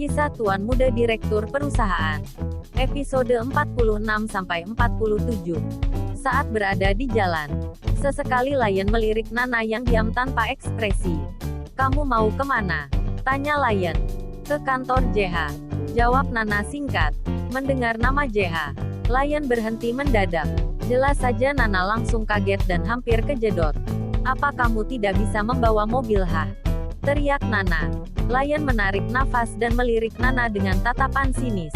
Kisah Tuan Muda Direktur Perusahaan. Episode 46-47. Saat berada di jalan, sesekali Lion melirik Nana yang diam tanpa ekspresi. "Kamu mau kemana?" tanya Lion. "Ke kantor JH," jawab Nana singkat. Mendengar nama JH, Lion berhenti mendadak. Jelas saja Nana langsung kaget dan hampir kejedot. "Apa kamu tidak bisa membawa mobil, ha?" teriak Nana. Lion menarik nafas dan melirik Nana dengan tatapan sinis.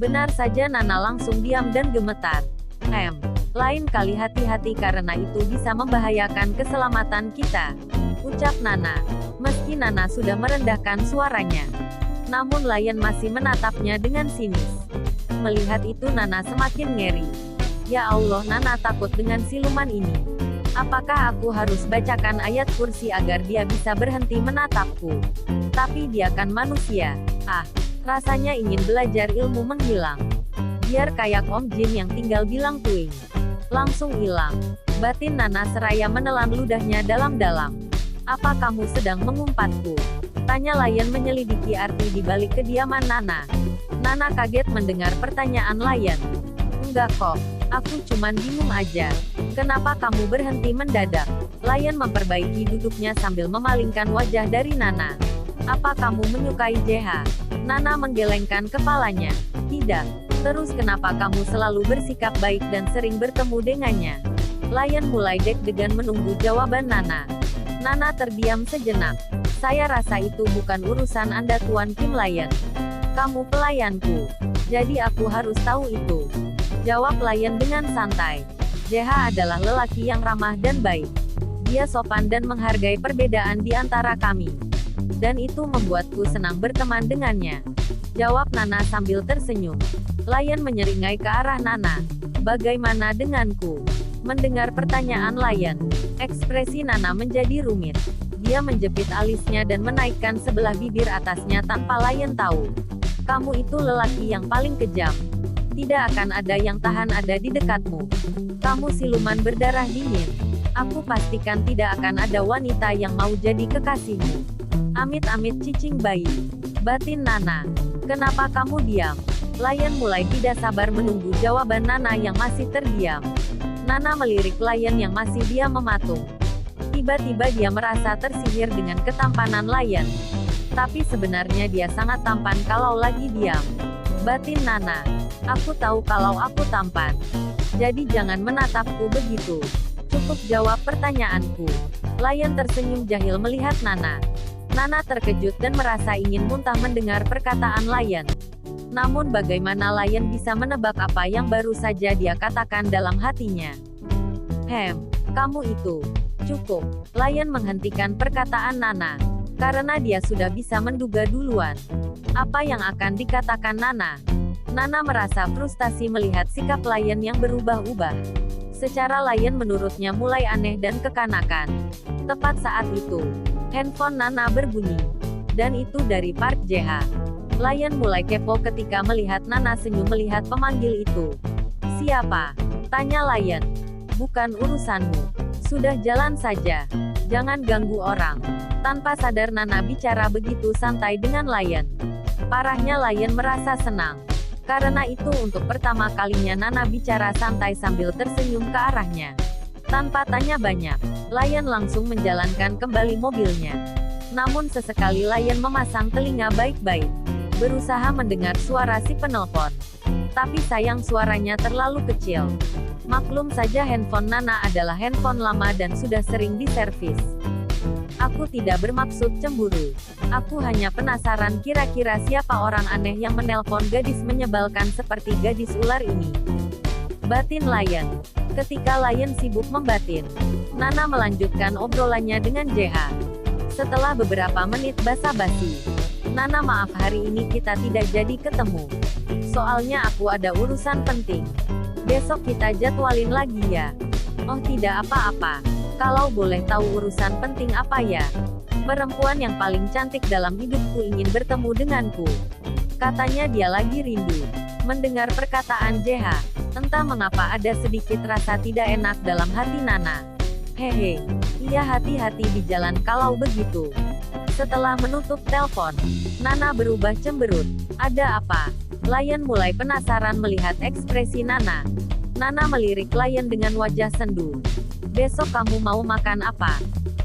Benar saja Nana langsung diam dan gemetar. Lain kali hati-hati karena itu bisa membahayakan keselamatan kita," ucap Nana. Meski Nana sudah merendahkan suaranya, namun Lion masih menatapnya dengan sinis. Melihat itu Nana semakin ngeri. Ya Allah, Nana takut dengan siluman ini. Apakah aku harus bacakan ayat kursi agar dia bisa berhenti menatapku? Tapi dia kan manusia. Rasanya ingin belajar ilmu menghilang. Biar kayak Om Jin yang tinggal bilang tuing, langsung hilang. Batin Nana seraya menelan ludahnya dalam-dalam. "Apa kamu sedang mengumpanku?" tanya Lion menyelidiki arti di balik kediaman Nana. Nana kaget mendengar pertanyaan Lion. "Enggak kok, aku cuman bingung aja. Kenapa kamu berhenti mendadak?" Lion memperbaiki duduknya sambil memalingkan wajah dari Nana. "Apa kamu menyukai JH?" Nana menggelengkan kepalanya. "Tidak." "Terus kenapa kamu selalu bersikap baik dan sering bertemu dengannya?" Lion mulai deg-degan menunggu jawaban Nana. Nana terdiam sejenak. "Saya rasa itu bukan urusan Anda, Tuan Kim Lion. Kamu pelayanku, jadi aku harus tahu itu," jawab Lion dengan santai. JH adalah lelaki yang ramah dan baik. Dia sopan dan menghargai perbedaan di antara kami. Dan itu membuatku senang berteman dengannya, jawab Nana sambil tersenyum. Lion menyeringai ke arah Nana. "Bagaimana denganku?" Mendengar pertanyaan Lion, ekspresi Nana menjadi rumit. Dia menjepit alisnya dan menaikkan sebelah bibir atasnya tanpa Lion tahu. "Kamu itu lelaki yang paling kejam. Tidak akan ada yang tahan ada di dekatmu. Kamu siluman berdarah dingin. Aku pastikan tidak akan ada wanita yang mau jadi kekasihmu. Amit-amit cicing bayi," batin Nana. "Kenapa kamu diam?" Lion mulai tidak sabar menunggu jawaban Nana yang masih terdiam. Nana melirik Lion yang masih diam mematung. Tiba-tiba dia merasa tersihir dengan ketampanan Lion. Tapi sebenarnya dia sangat tampan kalau lagi diam, batin Nana. "Aku tahu kalau aku tampan. Jadi jangan menatapku begitu. Cukup jawab pertanyaanku." Lion tersenyum jahil melihat Nana. Nana terkejut dan merasa ingin muntah mendengar perkataan Lion. Namun bagaimana Lion bisa menebak apa yang baru saja dia katakan dalam hatinya? Kamu itu." "Cukup." Lion menghentikan perkataan Nana. Karena dia sudah bisa menduga duluan apa yang akan dikatakan Nana. Nana merasa frustasi melihat sikap Lion yang berubah-ubah. Secara Lion menurutnya mulai aneh dan kekanakan. Tepat saat itu, handphone Nana berbunyi. Dan itu dari Park JH. Lion mulai kepo ketika melihat Nana senyum melihat pemanggil itu. "Siapa?" tanya Lion. "Bukan urusanmu. Sudah jalan saja. Jangan ganggu orang." Tanpa sadar Nana bicara begitu santai dengan Lion. Parahnya Lion merasa senang. Karena itu untuk pertama kalinya Nana bicara santai sambil tersenyum ke arahnya. Tanpa tanya banyak, Lion langsung menjalankan kembali mobilnya. Namun sesekali Lion memasang telinga baik-baik, berusaha mendengar suara si penelpon. Tapi sayang suaranya terlalu kecil. Maklum saja handphone Nana adalah handphone lama dan sudah sering diservis. "Aku tidak bermaksud cemburu. Aku hanya penasaran kira-kira siapa orang aneh yang menelpon gadis menyebalkan seperti gadis ular ini," batin Lion. Ketika Lion sibuk membatin, Nana melanjutkan obrolannya dengan JH. Setelah beberapa menit basa-basi, "Nana, maaf hari ini kita tidak jadi ketemu. Soalnya aku ada urusan penting. Besok kita jadwalin lagi ya." "Oh tidak apa-apa. Kalau boleh tahu urusan penting apa ya?" "Perempuan yang paling cantik dalam hidupku ingin bertemu denganku. Katanya dia lagi rindu." Mendengar perkataan JH, entah mengapa ada sedikit rasa tidak enak dalam hati Nana. "Hehe, iya, hati-hati di jalan kalau begitu." Setelah menutup telepon, Nana berubah cemberut. Ada apa? Lion mulai penasaran melihat ekspresi Nana. Nana melirik Lion dengan wajah sendu. Besok kamu mau makan apa?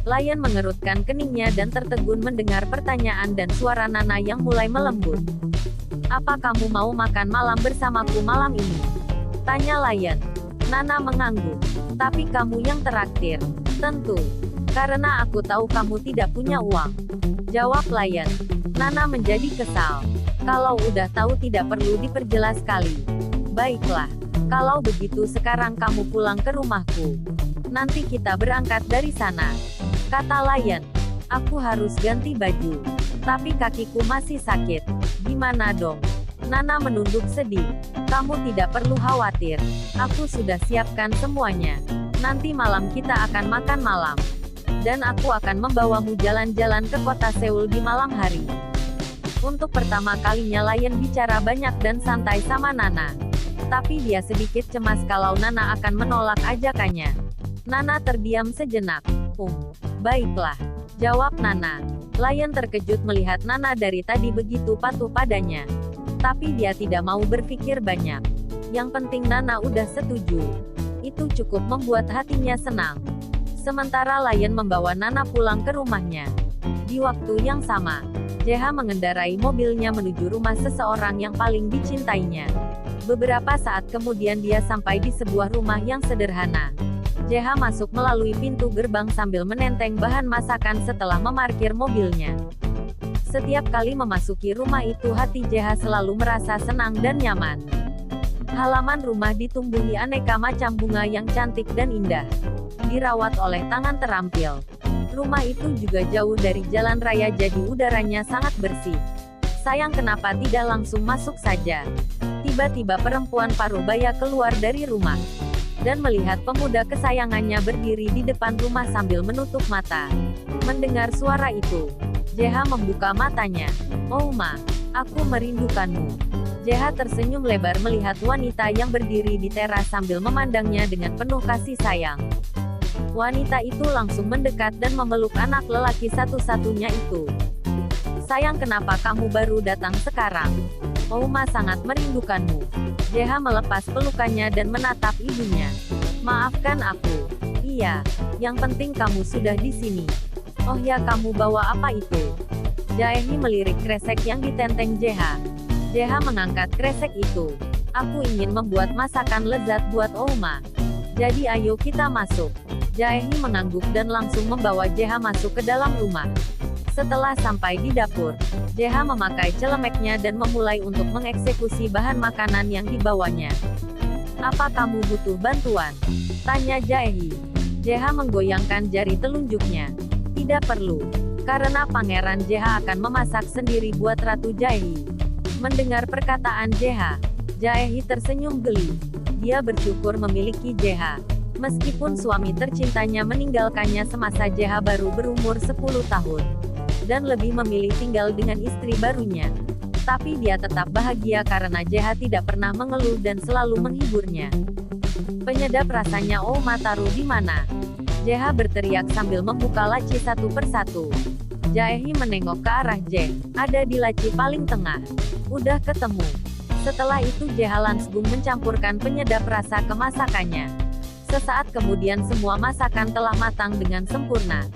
Lion mengerutkan keningnya dan tertegun mendengar pertanyaan dan suara Nana yang mulai melembut. Apa kamu mau makan malam bersamaku malam ini? Tanya Lion. Nana mengangguk. Tapi kamu yang traktir. Tentu. Karena aku tahu kamu tidak punya uang. Jawab Lion. Nana menjadi kesal. Kalau udah tahu tidak perlu diperjelas kali. Baiklah. Kalau begitu sekarang kamu pulang ke rumahku. Nanti kita berangkat dari sana. Kata Lion. Aku harus ganti baju. Tapi kakiku masih sakit. Gimana dong? Nana menunduk sedih. Kamu tidak perlu khawatir. Aku sudah siapkan semuanya. Nanti malam kita akan makan malam. Dan aku akan membawamu jalan-jalan ke kota Seoul di malam hari. Untuk pertama kalinya Lion bicara banyak dan santai sama Nana. Tapi dia sedikit cemas kalau Nana akan menolak ajakannya. Nana terdiam sejenak. Baiklah. Jawab Nana. Lion terkejut melihat Nana dari tadi begitu patuh padanya. Tapi dia tidak mau berpikir banyak. Yang penting Nana udah setuju. Itu cukup membuat hatinya senang. Sementara Lion membawa Nana pulang ke rumahnya. Di waktu yang sama, JH mengendarai mobilnya menuju rumah seseorang yang paling dicintainya. Beberapa saat kemudian dia sampai di sebuah rumah yang sederhana. JH masuk melalui pintu gerbang sambil menenteng bahan masakan setelah memarkir mobilnya. Setiap kali memasuki rumah itu hati JH selalu merasa senang dan nyaman. Halaman rumah ditumbuhi aneka macam bunga yang cantik dan indah. Dirawat oleh tangan terampil. Rumah itu juga jauh dari jalan raya jadi udaranya sangat bersih. Sayang kenapa tidak langsung masuk saja. Tiba-tiba perempuan parubaya keluar dari rumah. Dan melihat pemuda kesayangannya berdiri di depan rumah sambil menutup mata. Mendengar suara itu, JH membuka matanya. Oh ma, aku merindukanmu. JH tersenyum lebar melihat wanita yang berdiri di teras sambil memandangnya dengan penuh kasih sayang. Wanita itu langsung mendekat dan memeluk anak lelaki satu-satunya itu. Sayang kenapa kamu baru datang sekarang? Oma sangat merindukanmu. JH melepas pelukannya dan menatap ibunya. Maafkan aku. Iya, yang penting kamu sudah di sini. Oh ya kamu bawa apa itu? Jaehi melirik kresek yang ditenteng JH. JH mengangkat kresek itu. Aku ingin membuat masakan lezat buat Oma. Jadi ayo kita masuk. Jaehi mengangguk dan langsung membawa JH masuk ke dalam rumah. Setelah sampai di dapur, JH memakai celemeknya dan memulai untuk mengeksekusi bahan makanan yang dibawanya. Apa kamu butuh bantuan? Tanya Jaehi. JH menggoyangkan jari telunjuknya. Tidak perlu. Karena Pangeran JH akan memasak sendiri buat Ratu Jaehi. Mendengar perkataan JH, Jaehi tersenyum geli. Dia bersyukur memiliki JH. Meskipun suami tercintanya meninggalkannya semasa JH baru berumur 10 tahun. Dan lebih memilih tinggal dengan istri barunya. Tapi dia tetap bahagia karena JH tidak pernah mengeluh dan selalu menghiburnya. Penyedap rasanya Oma taruh di mana? JH berteriak sambil membuka laci satu persatu. Jaehi menengok ke arah J. Ada di laci paling tengah. Udah ketemu. Setelah itu JH langsung mencampurkan penyedap rasa ke masakannya. Sesaat kemudian semua masakan telah matang dengan sempurna.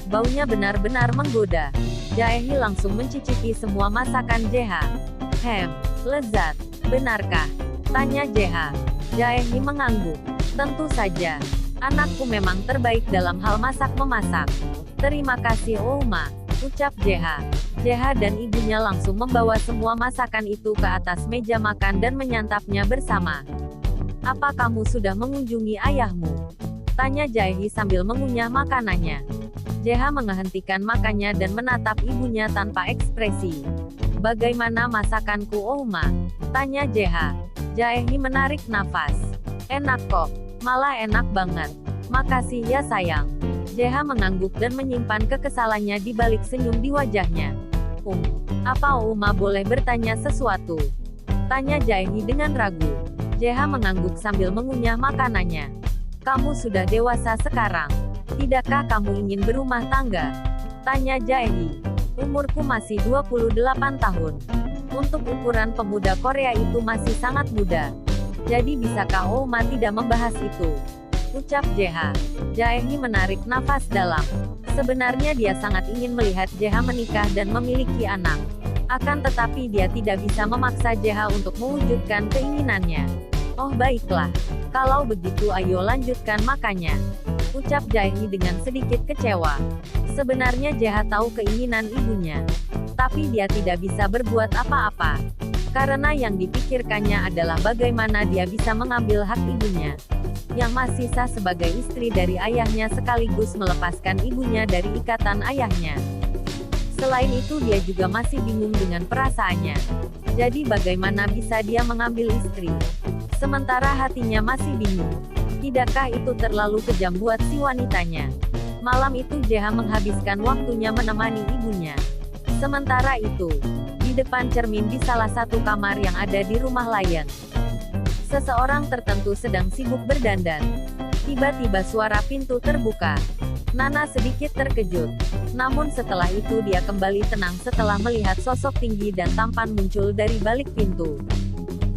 Baunya benar-benar menggoda. Jaehi langsung mencicipi semua masakan JH. Lezat. Benarkah? Tanya JH. Jaehi mengangguk. Tentu saja. Anakku memang terbaik dalam hal masak-memasak. Terima kasih Oma, ucap JH. JH dan ibunya langsung membawa semua masakan itu ke atas meja makan dan menyantapnya bersama. Apa kamu sudah mengunjungi ayahmu? Tanya Jaehi sambil mengunyah makanannya. JH menghentikan makannya dan menatap ibunya tanpa ekspresi. Bagaimana masakanku Oma? Tanya JH. Jaehi menarik nafas. Enak kok. Malah enak banget. Makasih ya sayang. JH mengangguk dan menyimpan kekesalannya di balik senyum di wajahnya. Apa Oma boleh bertanya sesuatu? Tanya Jaehi dengan ragu. JH mengangguk sambil mengunyah makanannya. Kamu sudah dewasa sekarang. Tidakkah kamu ingin berumah tangga? Tanya Jaehi. Umurku masih 28 tahun. Untuk ukuran pemuda Korea itu masih sangat muda. Jadi bisakah Ouma tidak membahas itu? Ucap JH. Jae-hee menarik nafas dalam. Sebenarnya dia sangat ingin melihat JH menikah dan memiliki anak. Akan tetapi dia tidak bisa memaksa JH untuk mewujudkan keinginannya. Oh baiklah. Kalau begitu ayo lanjutkan makannya. Ucap Jae-hee dengan sedikit kecewa. Sebenarnya JH tahu keinginan ibunya. Tapi dia tidak bisa berbuat apa-apa. Karena yang dipikirkannya adalah bagaimana dia bisa mengambil hak ibunya. Yang masih sah sebagai istri dari ayahnya sekaligus melepaskan ibunya dari ikatan ayahnya. Selain itu dia juga masih bingung dengan perasaannya. Jadi bagaimana bisa dia mengambil istri? Sementara hatinya masih bingung. Tidakkah itu terlalu kejam buat si wanitanya? Malam itu JH menghabiskan waktunya menemani ibunya. Sementara itu, di depan cermin di salah satu kamar yang ada di rumah Lion, seseorang tertentu sedang sibuk berdandan. Tiba-tiba suara pintu terbuka. Nana sedikit terkejut. Namun setelah itu dia kembali tenang setelah melihat sosok tinggi dan tampan muncul dari balik pintu.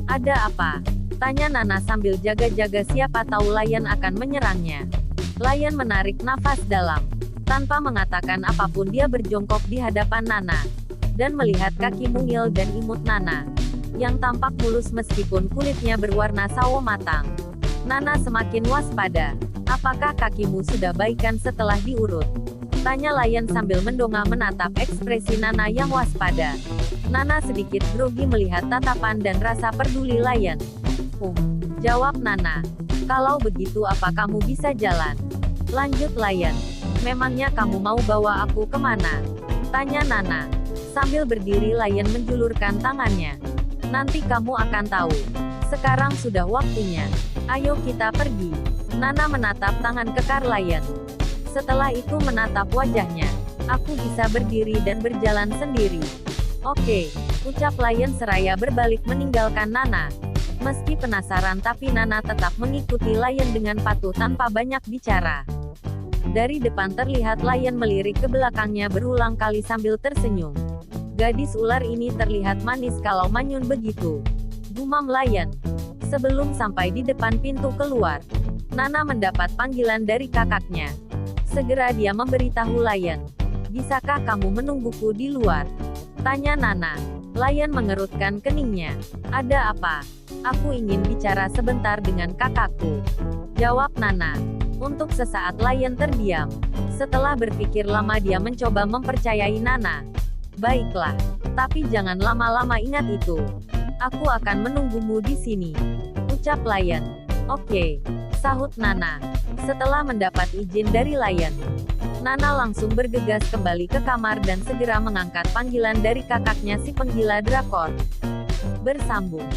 Ada apa? Tanya Nana sambil jaga-jaga siapa tahu Lion akan menyerangnya. Lion menarik nafas dalam. Tanpa mengatakan apapun dia berjongkok di hadapan Nana. Dan melihat kaki mungil dan imut Nana. Yang tampak mulus meskipun kulitnya berwarna sawo matang. Nana semakin waspada. Apakah kakimu sudah baikan setelah diurut? Tanya Lion sambil mendongak menatap ekspresi Nana yang waspada. Nana sedikit grogi melihat tatapan dan rasa peduli Lion. Jawab Nana. Kalau begitu apa kamu bisa jalan? Lanjut Lion. Memangnya kamu mau bawa aku kemana? Tanya Nana. Sambil berdiri Lion menjulurkan tangannya. Nanti kamu akan tahu. Sekarang sudah waktunya. Ayo kita pergi. Nana menatap tangan kekar Lion. Setelah itu menatap wajahnya. Aku bisa berdiri dan berjalan sendiri. Oke, ucap Lion seraya berbalik meninggalkan Nana. Meski penasaran tapi Nana tetap mengikuti Lion dengan patuh tanpa banyak bicara. Dari depan terlihat Lion melirik ke belakangnya berulang kali sambil tersenyum. Gadis ular ini terlihat manis kalau manyun begitu. Gumam Lion. Sebelum sampai di depan pintu keluar, Nana mendapat panggilan dari kakaknya. Segera dia memberitahu Lion. Bisakah kamu menungguku di luar? Tanya Nana. Lion mengerutkan keningnya. Ada apa? Aku ingin bicara sebentar dengan kakakku. Jawab Nana. Untuk sesaat Lion terdiam. Setelah berpikir lama dia mencoba mempercayai Nana. Baiklah. Tapi jangan lama-lama ingat itu. Aku akan menunggumu di sini. Ucap Lion. Oke. Sahut Nana. Setelah mendapat izin dari Lion, Nana langsung bergegas kembali ke kamar dan segera mengangkat panggilan dari kakaknya si penggila drakor. Bersambung.